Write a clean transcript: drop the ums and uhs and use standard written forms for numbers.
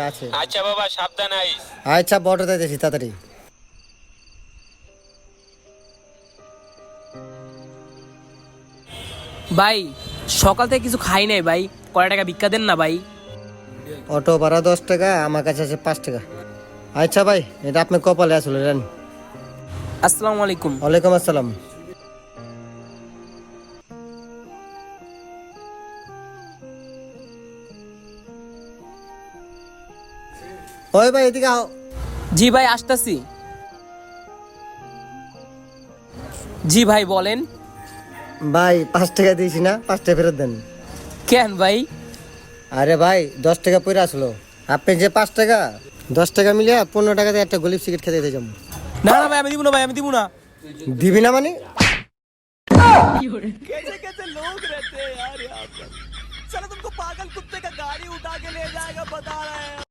আছে। আচ্ছা বাবা, সাবধান আইস। আচ্ছা বর্ডারে দেখি তাড়াতাড়ি। ভাই সকাল থেকে কিছু খাই নাই ভাই, কয় টাকা ভিক্ষা দেন না ভাই। অটো ভাড়া 10 টাকা, আমার কাছে আছে 5 টাকা। আচ্ছা ভাই, এটা আপনি কপালে আসলে জান। আসসালামু আলাইকুম। ওয়ালাইকুম আসসালাম। ওই ভাই এদিকে আও। জি ভাই আসতাছি। জি ভাই বলেন। ভাই 5 টাকা দিয়েছি না, 5 টাকা ফেরত দেন। কেন ভাই? আরে ভাই 10 টাকা পড়ে আসলো, আপনি যে 5 টাকা 10 টাকা মিলিয়ে 15 টাকাতে একটা গলিপ সিগারেট খেতে দিতে যাবো। না না ভাই আমি দিব না, ভাই আমি দিব না। দিবি না মানে? कैसे कैसे लोग रहते हैं यार यहाँ पर। चलो तुमको पागल कुत्ते का गाड़ी उठा के ले जाएगा, बता रहे हैं।